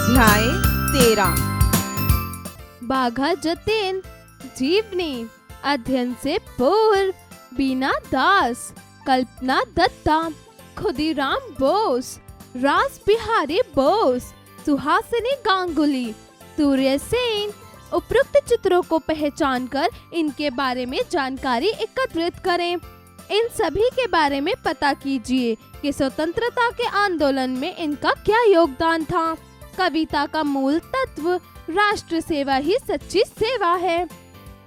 अध्याय 13। बाघा जतिन जीवनी अध्ययन से पूर्व बीना दास, कल्पना दत्ता, खुदीराम बोस, रास बिहारी बोस, सुहासिनी गांगुली, सूर्य सेन। उपरोक्त चित्रों को पहचानकर इनके बारे में जानकारी एकत्रित करें। इन सभी के बारे में पता कीजिए कि स्वतंत्रता के आंदोलन में इनका क्या योगदान था। कविता का मूल तत्व राष्ट्र सेवा ही सच्ची सेवा है।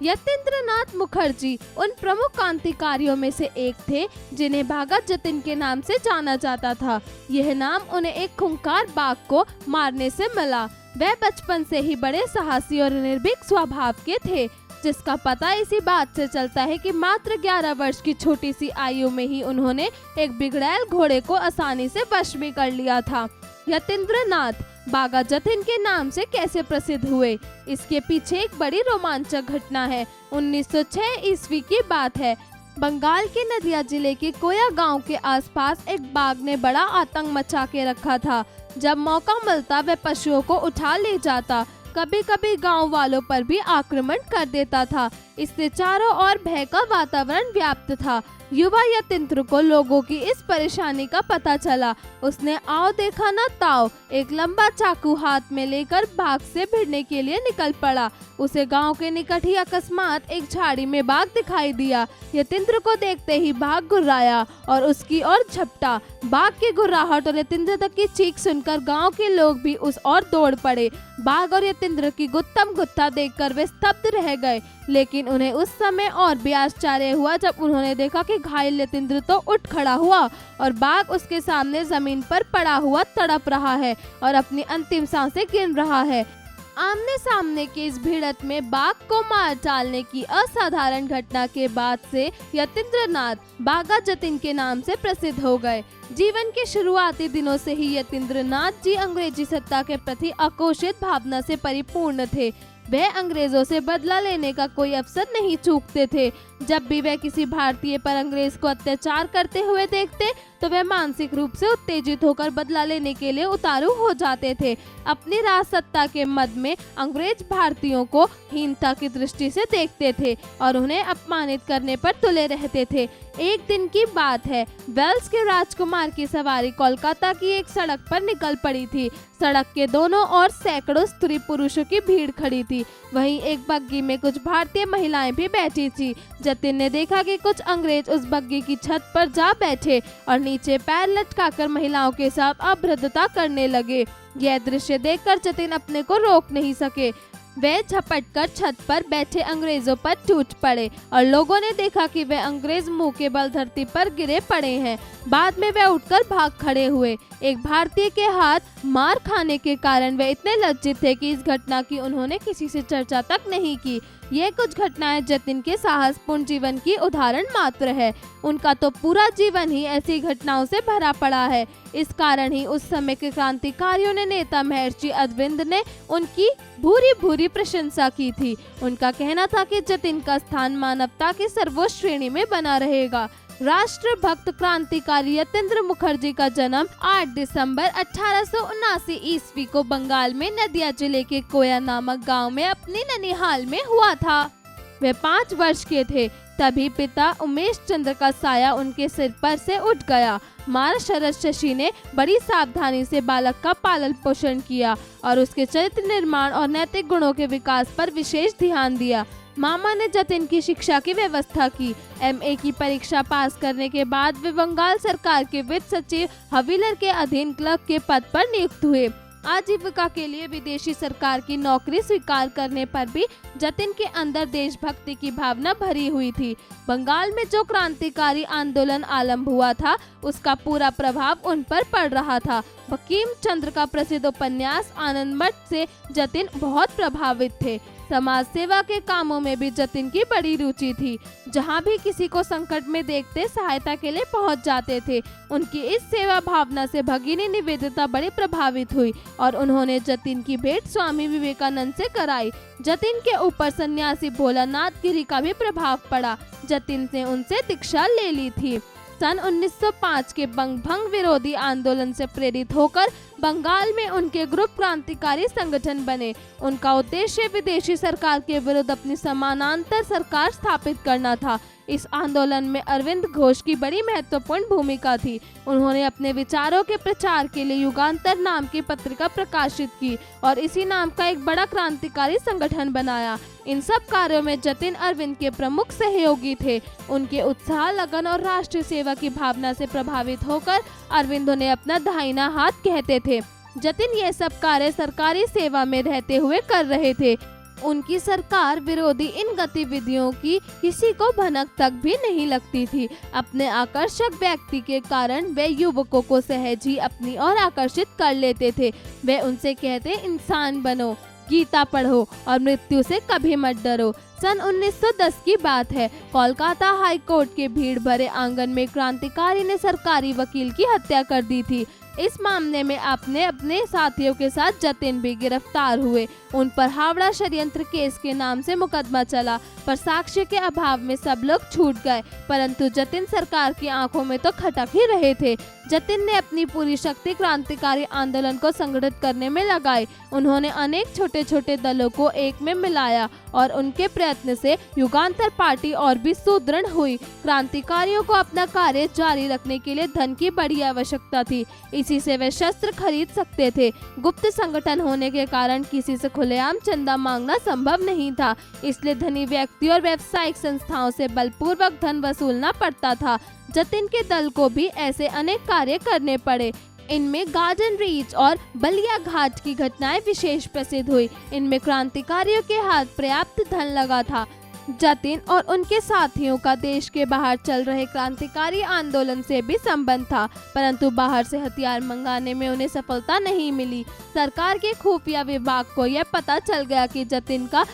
यतीन्द्रनाथ मुखर्जी उन प्रमुख क्रांतिकारियों में से एक थे जिन्हें बाघा जतिन के नाम से जाना जाता था। यह नाम उन्हें एक खूंखार बाघ को मारने से मिला। वह बचपन से ही बड़े साहसी और निर्भीक स्वभाव के थे, जिसका पता इसी बात से चलता है कि मात्र 11 वर्ष की छोटी सी आयु में ही उन्होंने एक बिगड़ैल घोड़े को आसानी से वश में कर लिया था। यतीन्द्रनाथ बाघा जतिन के नाम से कैसे प्रसिद्ध हुए, इसके पीछे एक बड़ी रोमांचक घटना है। 1906 ईस्वी की बात है। बंगाल के नदिया जिले के कोया गांव के आसपास एक बाघ ने बड़ा आतंक मचा के रखा था। जब मौका मिलता वह पशुओं को उठा ले जाता, कभी कभी गांव वालों पर भी आक्रमण कर देता था। इससे चारों ओर भय का वातावरण व्याप्त था। युवा यतीन्द्र को लोगों की इस परेशानी का पता चला। उसने आओ देखा न ताओ एक लंबा चाकू हाथ में लेकर बाघ से भिड़ने के लिए निकल पड़ा। उसे गांव के निकट ही अकस्मात एक झाड़ी में बाघ दिखाई दिया। यतीन्द्र को देखते ही बाघ गुर्राया और उसकी ओर झपटा। बाघ की गुर्राहट और यतीन्द्र तक की चीख सुनकर गांव के लोग भी उस ओर दौड़ पड़े। बाघ और यतीन्द्र की गुत्थम गुत्था देखकर वे स्तब्ध रह गए, लेकिन उन्हें उस समय और भी आश्चर्य हुआ जब उन्होंने देखा कि घायल यतीन्द्र तो उठ खड़ा हुआ और बाघ उसके सामने जमीन पर पड़ा हुआ तड़प रहा है और अपनी अंतिम सांसें गिन रहा है। आमने सामने की इस भिड़ंत में बाघ को मार डालने की असाधारण घटना के बाद से यतीन्द्रनाथ बाघा जतिन के नाम से प्रसिद्ध हो गए। जीवन के शुरुआती दिनों से ही यतीन्द्रनाथ जी अंग्रेजी सत्ता के प्रति अघोषित भावना से परिपूर्ण थे। वह अंग्रेजों से बदला लेने का कोई अवसर नहीं चूकते थे। जब भी वह किसी भारतीय पर अंग्रेज को अत्याचार करते हुए देखते तो वह मानसिक रूप से उत्तेजित होकर बदला लेने के लिए उतारू हो जाते थे। अपनी राज सत्ता के मद में अंग्रेज भारतीयों को हीनता की दृष्टि से देखते थे और उन्हें अपमानित करने पर तुले रहते थे। एक दिन की बात है, वेल्स के राजकुमार की सवारी कोलकाता की एक सड़क पर निकल पड़ी थी। सड़क के दोनों ओर सैकड़ों स्त्री पुरुषों की भीड़ खड़ी थी। वहीं एक बग्गी में कुछ भारतीय महिलाएं भी बैठी थी। जतिन ने देखा कि कुछ अंग्रेज उस बग्गी की छत पर जा बैठे और नीचे पैर लटकाकर महिलाओं के साथ अभद्रता करने लगे। यह दृश्य देखकर जतिन अपने को रोक नहीं सके। वे झपटकर छत पर बैठे अंग्रेजों पर टूट पड़े और लोगों ने देखा कि वे अंग्रेज मुंह के बल धरती पर गिरे पड़े हैं। बाद में वे उठकर भाग खड़े हुए। एक भारतीय के हाथ मार खाने के कारण वे इतने लज्जित थे कि इस घटना की उन्होंने किसी से चर्चा तक नहीं की। ये कुछ घटनाएं जतिन के साहसपूर्ण जीवन की उदाहरण मात्र है। उनका तो पूरा जीवन ही ऐसी घटनाओं से भरा पड़ा है। इस कारण ही उस समय के क्रांतिकारियों ने नेता महर्षि अरविंद ने उनकी भूरी भूरी प्रशंसा की थी। उनका कहना था कि जतिन का स्थान मानवता की सर्वोच्च श्रेणी में बना रहेगा। राष्ट्रभक्त क्रांतिकारी यतीन्द्र मुखर्जी का जन्म 8 दिसंबर 1879 ईस्वी को बंगाल में नदिया जिले के कोया नामक गांव में अपनी ननिहाल में हुआ था। वे 5 वर्ष के थे तभी पिता उमेश चंद्र का साया उनके सिर पर से उठ गया। मां शरद शशि ने बड़ी सावधानी से बालक का पालन पोषण किया और उसके चरित्र निर्माण और नैतिक गुणों के विकास पर विशेष ध्यान दिया। मामा ने जतिन की शिक्षा की व्यवस्था की। MA की परीक्षा पास करने के बाद वे बंगाल सरकार के वित्त सचिव हविलर के अधीन क्लर्क के पद पर नियुक्त हुए। आजीविका के लिए विदेशी सरकार की नौकरी स्वीकार करने पर भी जतिन के अंदर देशभक्ति की भावना भरी हुई थी। बंगाल में जो क्रांतिकारी आंदोलन आरंभ हुआ था उसका पूरा प्रभाव उन पर पड़ रहा था। बंकिम चंद्र का प्रसिद्ध उपन्यास आनंद मठ से जतिन बहुत प्रभावित थे। समाज सेवा के कामों में भी जतिन की बड़ी रुचि थी। जहां भी किसी को संकट में देखते सहायता के लिए पहुंच जाते थे। उनकी इस सेवा भावना से भगिनी निवेदिता बड़ी प्रभावित हुई और उन्होंने जतिन की भेंट स्वामी विवेकानंद से कराई। जतिन के ऊपर सन्यासी भोलानाथ गिरी का भी प्रभाव पड़ा। जतिन ने उनसे दीक्षा ले ली थी। सन 1905 के बंगभंग विरोधी आंदोलन से प्रेरित होकर बंगाल में उनके ग्रुप क्रांतिकारी संगठन बने। उनका उद्देश्य विदेशी सरकार के विरुद्ध अपनी समानांतर सरकार स्थापित करना था। इस आंदोलन में अरविंद घोष की बड़ी महत्वपूर्ण भूमिका थी। उन्होंने अपने विचारों के प्रचार के लिए युगांतर नाम की पत्रिका प्रकाशित की और इसी नाम का एक बड़ा क्रांतिकारी संगठन बनाया। इन सब कार्यों में जतिन अरविंद के प्रमुख सहयोगी थे। उनके उत्साह, लगन और राष्ट्रीय सेवा की भावना से प्रभावित होकर अरविंद उन्हें अपना दाहिना हाथ कहते थे। जतिन ये सब कार्य सरकारी सेवा में रहते हुए कर रहे थे। उनकी सरकार विरोधी इन गतिविधियों की किसी को भनक तक भी नहीं लगती थी। अपने आकर्षक व्यक्ति के कारण वे युवकों को सहज ही अपनी ओर आकर्षित कर लेते थे। वे उनसे कहते, इंसान बनो, गीता पढ़ो और मृत्यु से कभी मत डरो। सन 1910 की बात है। कोलकाता हाई कोर्ट के भीड़ भरे आंगन में क्रांतिकारी ने सरकारी वकील की हत्या कर दी थी। इस मामले में आपने अपने साथियों के साथ जतिन भी गिरफ्तार हुए। उन पर हावड़ा षड्यंत्र केस के नाम से मुकदमा चला, पर साक्ष्य के अभाव में सब लोग छूट गए। परंतु जतिन सरकार की आंखों में तो खटक ही रहे थे। जतिन ने अपनी पूरी शक्ति क्रांतिकारी आंदोलन को संगठित करने में लगाई। उन्होंने अनेक छोटे छोटे दलों को एक में मिलाया और उनके प्रयत्न से युगांतर पार्टी और भी सुदृढ़ हुई। क्रांतिकारियों को अपना कार्य जारी रखने के लिए धन की बड़ी आवश्यकता थी। इसी से वे शस्त्र खरीद सकते थे। गुप्त संगठन होने के कारण किसी से खुलेआम चंदा मांगना संभव नहीं था, इसलिए धनी व्यक्ति और व्यावसायिक संस्थाओं से बलपूर्वक धन वसूलना पड़ता था। जतिन के दल को भी ऐसे अनेक कार्य करने पड़े। इनमें गार्डन रीच और बलिया घाट की घटनाएं विशेष प्रसिद्ध हुई। इनमें क्रांतिकारियों के हाथ पर्याप्त धन लगा था। जतिन और उनके साथियों का देश के बाहर चल रहे क्रांतिकारी आंदोलन से भी संबंध था, परंतु बाहर से हथियार मंगाने में उन्हें सफलता नहीं मिली। सरकार के खुफिया विभाग को यह पता चल गया कि जतिन का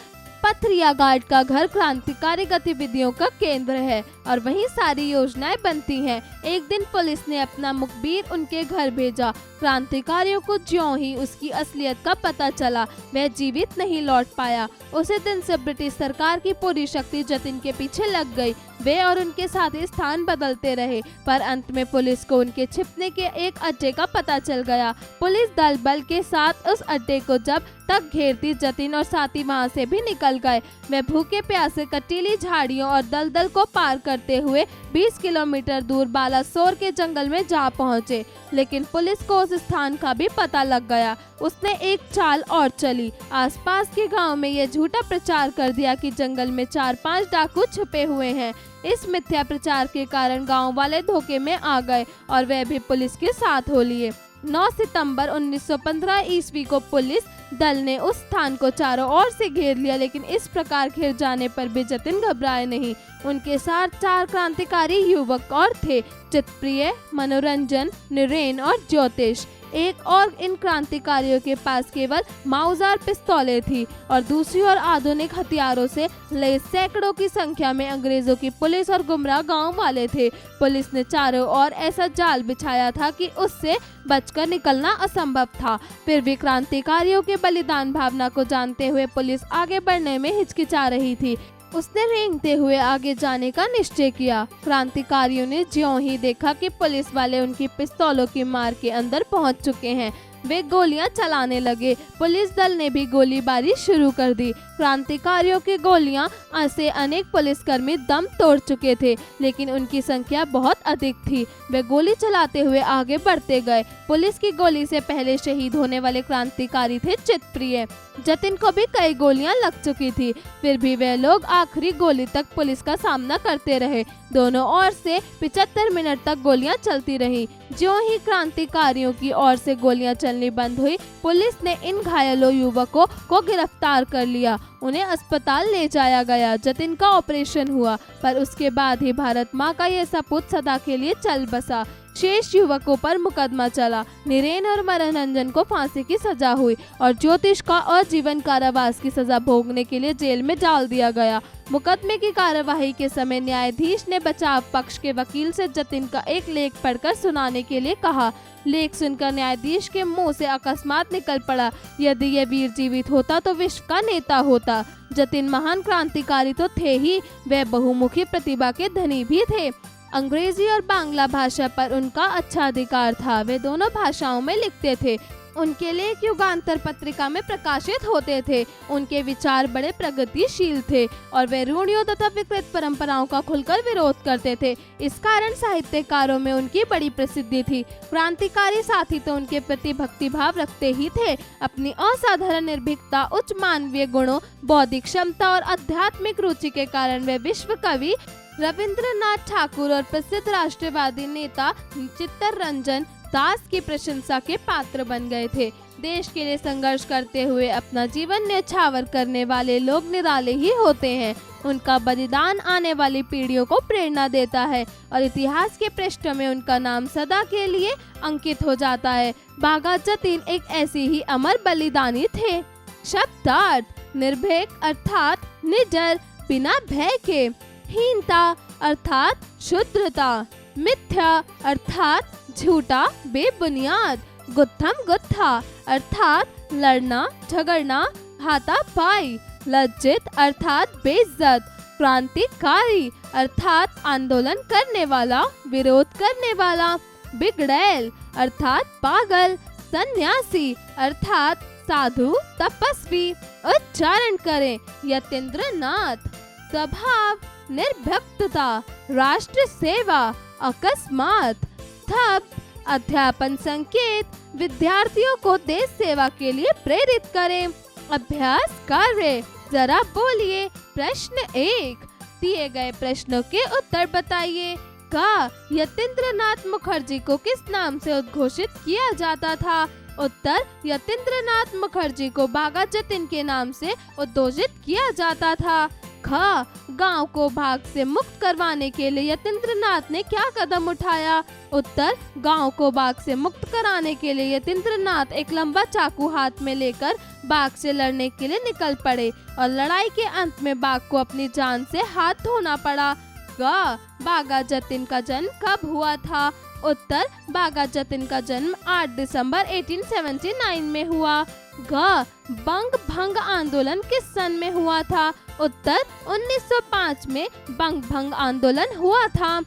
पथरिया घाट का घर क्रांतिकारी गतिविधियों का केंद्र है और वहीं सारी योजनाएं बनती हैं। एक दिन पुलिस ने अपना मुखबिर उनके घर भेजा। क्रांतिकारियों को ज्यों ही उसकी असलियत का पता चला, वह जीवित नहीं लौट पाया। उसी दिन से ब्रिटिश सरकार की पूरी शक्ति जतिन के पीछे लग गई। वे और उनके साथी स्थान बदलते रहे, पर अंत में पुलिस को उनके छिपने के एक अड्डे का पता चल गया। पुलिस दल बल के साथ उस अड्डे को जब तक घेरती, जतिन और साथी वहां से भी निकल गए। वे भूखे प्यासे कटीली झाड़ियों और दलदल को पार करते हुए 20 किलोमीटर दूर बालासोर के जंगल में जा पहुंचे। लेकिन पुलिस को उस स्थान का भी पता लग गया। उसने एक चाल और चली। आसपास के गांव में यह झूठा प्रचार कर दिया कि जंगल में 4-5 डाकू छुपे हुए हैं। इस मिथ्या प्रचार के कारण गांव वाले धोखे में आ गए और वह भी पुलिस के साथ हो लिए। 9 सितंबर 1915 ईस्वी को पुलिस दल ने उस स्थान को चारों ओर से घेर लिया, लेकिन इस प्रकार घेर जाने पर भी जतिन घबराए नहीं। उनके साथ 4 क्रांतिकारी युवक और थे, चितप्रिय, मनोरंजन, निरेन और ज्योतिष। एक और इन क्रांतिकारियों के पास केवल माउजार पिस्तौलें थी और दूसरी ओर आधुनिक हथियारों से लैस सैकड़ों की संख्या में अंग्रेजों की पुलिस और गुमराह गांव वाले थे। पुलिस ने चारों ओर ऐसा जाल बिछाया था कि उससे बचकर निकलना असंभव था। फिर भी क्रांतिकारियों के बलिदान भावना को जानते हुए पुलिस आगे बढ़ने में हिचकिचा रही थी। उसने रेंगते हुए आगे जाने का निश्चय किया। क्रांतिकारियों ने ज्यों ही देखा कि पुलिस वाले उनकी पिस्तौलों की मार के अंदर पहुंच चुके हैं, वे गोलियां चलाने लगे। पुलिस दल ने भी गोलीबारी शुरू कर दी। क्रांतिकारियों की गोलियां से अनेक पुलिसकर्मी दम तोड़ चुके थे, लेकिन उनकी संख्या बहुत अधिक थी। वे गोली चलाते हुए आगे बढ़ते गए। पुलिस की गोली से पहले शहीद होने वाले क्रांतिकारी थे चितप्रिय। जतिन को भी कई गोलियां लग चुकी थी, फिर भी वे लोग आखिरी गोली तक पुलिस का सामना करते रहे। दोनों ओर से 75 मिनट तक गोलियां चलती रही। ज्यों ही क्रांतिकारियों की ओर से गोलियां चलनी बंद हुई, पुलिस ने इन घायलों युवकों को गिरफ्तार कर लिया। उन्हें अस्पताल ले जाया गया। जतिन का ऑपरेशन हुआ, पर उसके बाद ही भारत माँ का यह सपूत सदा के लिए चल बसा। शेष युवकों पर मुकदमा चला। निरेन और मनोरंजन को फांसी की सजा हुई और ज्योतिष का आजीवन कारावास की सजा भोगने के लिए जेल में डाल दिया गया। मुकदमे की कार्यवाही के समय न्यायाधीश ने बचाव पक्ष के वकील से जतिन का एक लेख पढ़कर सुनाने के लिए कहा। लेख सुनकर न्यायाधीश के मुंह से अकस्मात निकल पड़ा, यदि यह वीर जीवित होता तो विश्व का नेता होता। जतिन महान क्रांतिकारी तो थे ही, वह बहुमुखी प्रतिभा के धनी भी थे। अंग्रेजी और बांग्ला भाषा पर उनका अच्छा अधिकार था। वे दोनों भाषाओं में लिखते थे। उनके लेख युगांतर पत्रिका में प्रकाशित होते थे। उनके विचार बड़े प्रगतिशील थे और वे रूढ़ियों तथा विकृत परंपराओं का खुलकर विरोध करते थे। इस कारण साहित्यकारों में उनकी बड़ी प्रसिद्धि थी। क्रांतिकारी साथी तो उनके प्रति भक्ति भाव रखते ही थे। अपनी असाधारण निर्भीकता, उच्च मानवीय गुणों, बौद्धिक क्षमता और आध्यात्मिक रुचि के कारण वे विश्व कवि रविंद्रनाथ ठाकुर और प्रसिद्ध राष्ट्रवादी नेता चित्तरंजन दास की प्रशंसा के पात्र बन गए थे। देश के लिए संघर्ष करते हुए अपना जीवन न्यौछावर करने वाले लोग निराले ही होते हैं। उनका बलिदान आने वाली पीढ़ियों को प्रेरणा देता है और इतिहास के पृष्ठों में उनका नाम सदा के लिए अंकित हो जाता है। बाघा जतीन एक ऐसी ही अमर बलिदानी थे। शब्दार्थ: निर्भीक अर्थात निडर, बिना भय के। हीनता अर्थात क्षुद्रता। मिथ्या अर्थात झूठा, बेबुनियाद। गुत्थम गुत्था अर्थात लड़ना झगड़ना, हाथापाई। लज्जित अर्थात बेइज्जत। क्रांतिकारी अर्थात आंदोलन करने वाला, विरोध करने वाला। बिगड़ैल अर्थात पागल। सन्यासी अर्थात साधु, तपस्वी। उच्चारण करें: यतीन्द्रनाथ। स्वभाव: निर्भक्तता, राष्ट्र सेवा, अकस्मात। थप: अध्यापन संकेत, विद्यार्थियों को देश सेवा के लिए प्रेरित करें। अभ्यास कार्य: जरा बोलिए। प्रश्न 1, दिए गए प्रश्नों के उत्तर बताइए। का यतीन्द्रनाथ मुखर्जी को किस नाम से उद्घोषित किया जाता था? उत्तर: यतीन्द्रनाथ मुखर्जी को बाघा जतीन के नाम से उद्घोषित किया जाता था। ख, गांव को बाघ से मुक्त करवाने के लिए यतीन्द्रनाथ ने क्या कदम उठाया? उत्तर: गांव को बाघ से मुक्त कराने के लिए यतीन्द्रनाथ एक लंबा चाकू हाथ में लेकर बाघ से लड़ने के लिए निकल पड़े और लड़ाई के अंत में बाघ को अपनी जान से हाथ धोना पड़ा। ग, बाघा जतीन का जन्म कब हुआ था? उत्तर: बाघा जतीन का जन्म 8 दिसंबर 1879 में हुआ। ग, बंग भंग आंदोलन किस सन में हुआ था? उत्तर: 1905 में बंग भंग आंदोलन हुआ था।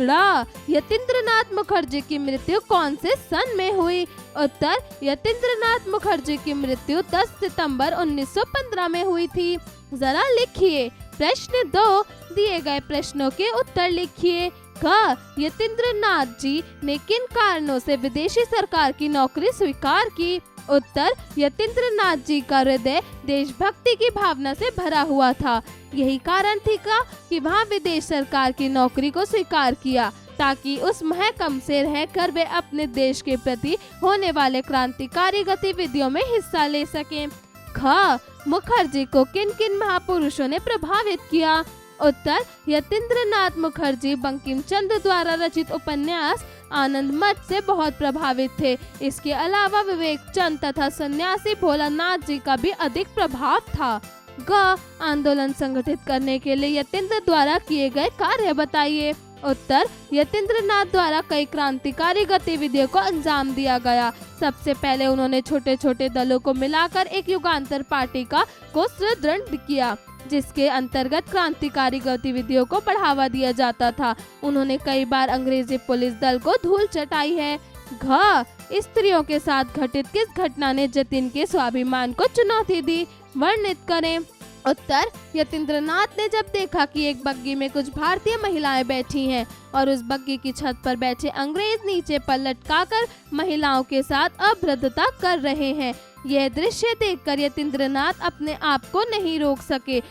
ग, यतीन्द्रनाथ मुखर्जी की मृत्यु कौन से सन में हुई? उत्तर: यतीन्द्रनाथ मुखर्जी की मृत्यु 10 सितंबर 1915 में हुई थी। जरा लिखिए। प्रश्न 2, दिए गए प्रश्नों के उत्तर लिखिए। क, यतीन्द्रनाथ जी ने किन कारणों से विदेशी सरकार की नौकरी स्वीकार की? उत्तर: यतीन्द्रनाथ जी का हृदय देशभक्ति की भावना से भरा हुआ था। यही कारण थी कि वहाँ विदेश सरकार की नौकरी को स्वीकार किया ताकि उस महकम से रहकर वे अपने देश के प्रति होने वाले क्रांतिकारी गतिविधियों में हिस्सा ले सकें। ख, मुखर्जी को किन किन महापुरुषों ने प्रभावित किया? उत्तर: यतीन्द्रनाथ मुखर्जी बंकिम चंद्र द्वारा रचित उपन्यास आनंद मठ से बहुत प्रभावित थे। इसके अलावा विवेक चंद तथा सन्यासी भोलानाथ जी का भी अधिक प्रभाव था। ग, आंदोलन संगठित करने के लिए यतीन्द्र द्वारा किए गए कार्य बताइए। उत्तर: यतीन्द्रनाथ द्वारा कई क्रांतिकारी गतिविधियों को अंजाम दिया गया। सबसे पहले उन्होंने छोटे छोटे दलों को मिलाकर एक युगांतर पार्टी को सुदृढ़ किया, जिसके अंतर्गत क्रांतिकारी गतिविधियों को बढ़ावा दिया जाता था। उन्होंने कई बार अंग्रेजी पुलिस दल को धूल चटाई है। घ, स्त्रियों के साथ घटित किस घटना ने जतीन के स्वाभिमान को चुनौती दी? वर्णित करें। उत्तर: यतीन्द्रनाथ ने जब देखा कि एक बग्गी में कुछ भारतीय महिलाएं बैठी हैं और उस बग्गी की छत पर बैठे अंग्रेज नीचे पर लटकाकर महिलाओं के साथ अभद्रता कर रहे हैं, यह दृश्य देखकर यतीन्द्रनाथ अपने आप को नहीं रोक सके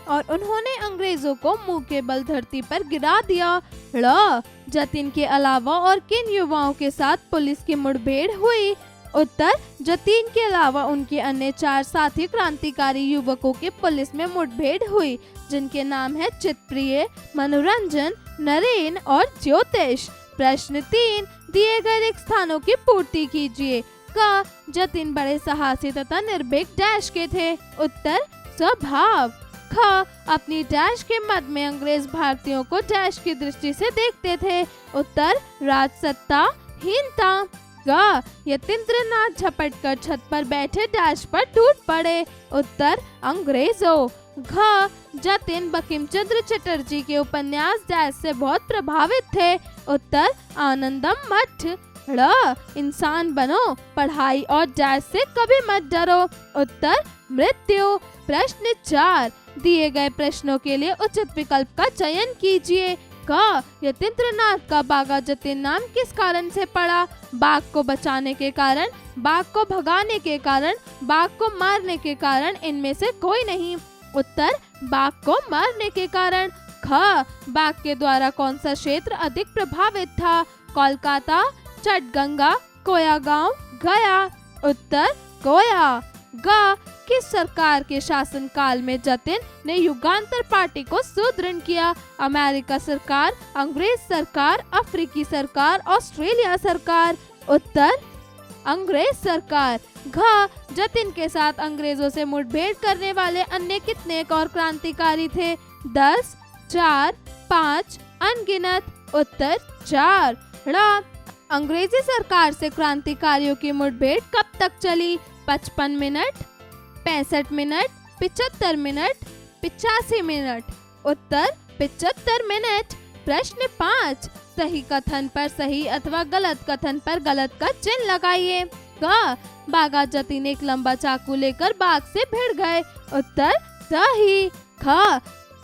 और उन्होंने अंग्रेजों को मुंह के बल धरती पर गिरा दिया। ळ, जतीन के अलावा और किन युवाओं के साथ पुलिस की मुठभेड़ हुई? उत्तर: जतीन के अलावा उनके अन्य 4 साथी क्रांतिकारी युवकों के पुलिस में मुठभेड़ हुई, जिनके नाम है चितप्रिय, मनोरंजन, नरेन और ज्योतिष। प्रश्न 3, दिए गए रिक्त स्थानों की पूर्ति कीजिए। क, जतीन बड़े साहसी तथा निर्भीक डैश के थे। उत्तर: स्वभाव। ख, अपनी डैश के मद में अंग्रेज भारतीयों को डैश की दृष्टि से देखते थे। उत्तर: राजसत्ता, हीनता। ग, यतीन्द्रनाथ झपट कर छत पर बैठे डैश पर टूट पड़े। उत्तर: अंग्रेजों। घ जतिन बंकिम चंद्र चटर्जी के उपन्यास डैश से बहुत प्रभावित थे। उत्तर आनंदम मठ। ड़ इंसान बनो, पढ़ाई और डैश से कभी मत डरो। उत्तर मृत्यु। प्रश्न 4 दिए गए प्रश्नों के लिए उचित विकल्प का चयन कीजिए। क यतीन्द्रनाथ का बाघा जतीन नाम किस कारण से पड़ा? बाघ को बचाने के कारण, बाघ को भगाने के कारण, बाघ को मारने के कारण, इनमें से कोई नहीं। उत्तर बाघ को मारने के कारण। ख बाघ के द्वारा कौन सा क्षेत्र अधिक प्रभावित था? कोलकाता, चटगंगा, कोयागांव, गया। उत्तर गोया। ग किस सरकार के शासनकाल में जतिन ने युगांतर पार्टी को सुदृढ़ किया? अमेरिका सरकार, अंग्रेज सरकार, अफ्रीकी सरकार, ऑस्ट्रेलिया सरकार। उत्तर अंग्रेज सरकार। घ जतिन के साथ अंग्रेजों से मुठभेड़ करने वाले अन्य कितने एक और क्रांतिकारी थे? 10, 4, 5, अनगिनत। उत्तर 4। ड़ अंग्रेजी सरकार से क्रांतिकारियों की मुठभेड़ कब तक चली? 55 मिनट, 65 मिनट, 75 मिनट, 85 मिनट। उत्तर 75 मिनट। प्रश्न 5 सही कथन पर सही अथवा गलत कथन पर गलत का चिन्ह लगाइए। क बाघा जतीन एक लंबा चाकू लेकर बाघ से भिड़ गए। उत्तर सही। ख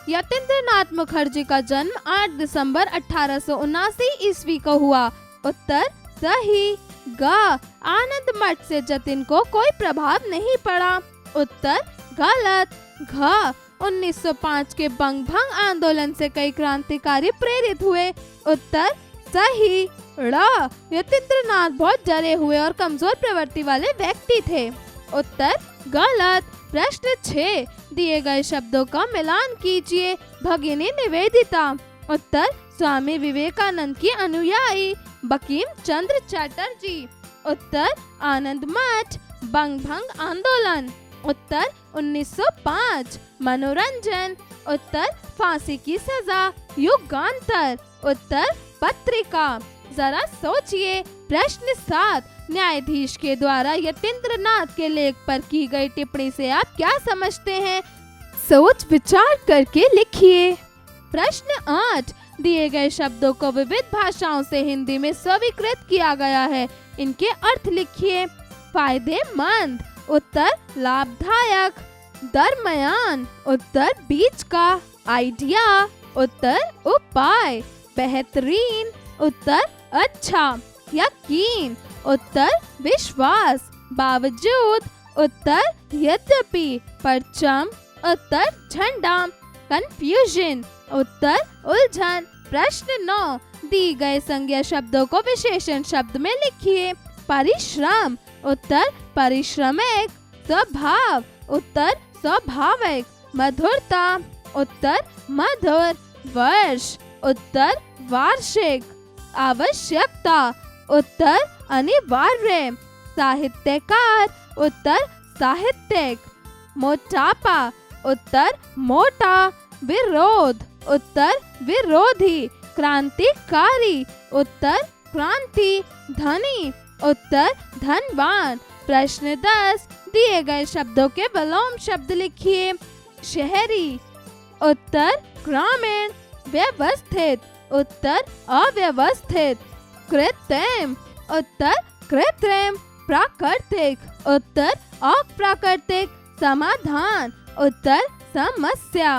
यतीन्द्रनाथ मुखर्जी का जन्म 8 दिसंबर 1879 ईस्वी को हुआ। उत्तर सही। ग आनंद मठ से जतिन को कोई प्रभाव नहीं पड़ा। उत्तर गलत। घ 1905 के बंगभंग आंदोलन से कई क्रांतिकारी प्रेरित हुए। उत्तर सही। ड़ यतीन्द्रनाथ बहुत डरे हुए और कमजोर प्रवृत्ति वाले व्यक्ति थे। उत्तर गलत। प्रश्न 6 दिए गए शब्दों का मिलान कीजिए। भगिनी निवेदिता। उत्तर स्वामी विवेकानंद की अनुयायी। बंकिम चंद्र चटर्जी। उत्तर आनंद मठ। बंगभंग आंदोलन। उत्तर 1905। मनोरंजन। उत्तर फांसी की सजा। युगांतर। उत्तर पत्रिका। जरा सोचिए। प्रश्न 7 न्यायाधीश के द्वारा यतीन्द्रनाथ के लेख पर की गई टिप्पणी से आप क्या समझते हैं? सोच विचार करके लिखिए। प्रश्न 8 दिए गए शब्दों को विविध भाषाओं से हिंदी में स्वीकृत किया गया है। इनके अर्थ लिखिए। फायदेमंद। उत्तर लाभदायक। दरमयान। उत्तर बीच का। आइडिया। उत्तर उपाय। बेहतरीन। उत्तर अच्छा। यकीन। उत्तर विश्वास। बावजूद। उत्तर यद्यपि। परचम। उत्तर झंडा। कंफ्यूजन। उत्तर उलझन। प्रश्न 9 दी गए संज्ञा शब्दों को विशेषण शब्द में लिखिए। परिश्रम। उत्तर परिश्रमिक। स्वभाव। उत्तर स्वाभाविक। मधुरता। उत्तर मधुर। वर्ष। उत्तर वार्षिक। आवश्यकता। उत्तर अनिवार्य। साहित्यकार। उत्तर साहित्यिक। मोटापा। उत्तर मोटा। विरोध। उत्तर विरोधी। क्रांतिकारी। उत्तर क्रांति। धनी। उत्तर धनवान। प्रश्न 10 दिए गए शब्दों के विलोम शब्द लिखिए। शहरी। उत्तर ग्रामीण। व्यवस्थित। उत्तर अव्यवस्थित। कृत्रिम। उत्तर कृत्रिम। प्राकृतिक। उत्तर अप्राकृतिक। समाधान। उत्तर समस्या।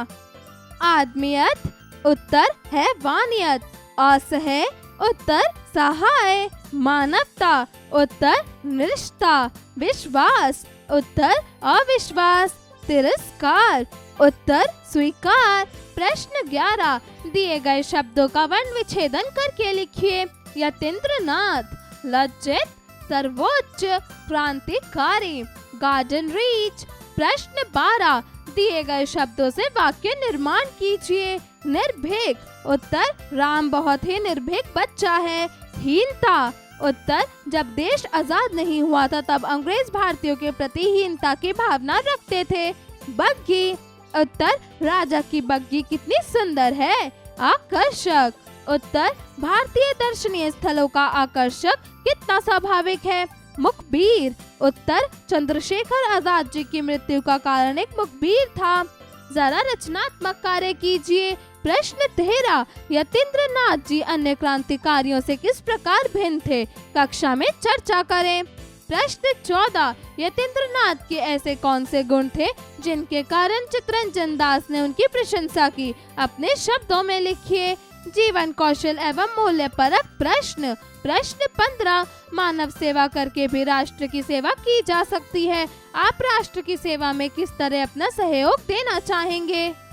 आदमियत। उत्तर हैवानियत। असह्य। उत्तर सहाय। मानवता। उत्तर निष्ठा। विश्वास। उत्तर अविश्वास। तिरस्कार। उत्तर स्वीकार। प्रश्न 11 दिए गए शब्दों का वर्ण विच्छेदन करके लिखिए। यतीन्द्रनाथ। लज्जित। सर्वोच्च। क्रांतिकारी। Garden reach. प्रश्न 12 दिए गए शब्दों से वाक्य निर्माण कीजिए। निर्भीक। उत्तर राम बहुत ही निर्भीक बच्चा है। हीनता। उत्तर जब देश आजाद नहीं हुआ था तब अंग्रेज भारतीयों के प्रति हीनता की भावना रखते थे। बग्गी। उत्तर राजा की बग्गी कितनी सुंदर है। आकर्षक। उत्तर भारतीय दर्शनीय स्थलों का आकर्षक कितना स्वाभाविक है। मुखबिर। उत्तर चंद्रशेखर आजाद जी की मृत्यु का कारण एक मुखबिर था। जरा रचनात्मक कार्य कीजिए। प्रश्न 13, यतीन्द्र नाथ जी अन्य क्रांतिकारियों से किस प्रकार भिन्न थे? कक्षा में चर्चा करें। प्रश्न 14, यतीन्द्र नाथ के ऐसे कौन से गुण थे जिनके कारण चित्तरंजन दास ने उनकी प्रशंसा की? अपने शब्दों में लिखिए। जीवन कौशल एवं मूल्य परक प्रश्न। प्रश्न 15, मानव सेवा करके भी राष्ट्र की सेवा की जा सकती है। आप राष्ट्र की सेवा में किस तरह अपना सहयोग देना चाहेंगे?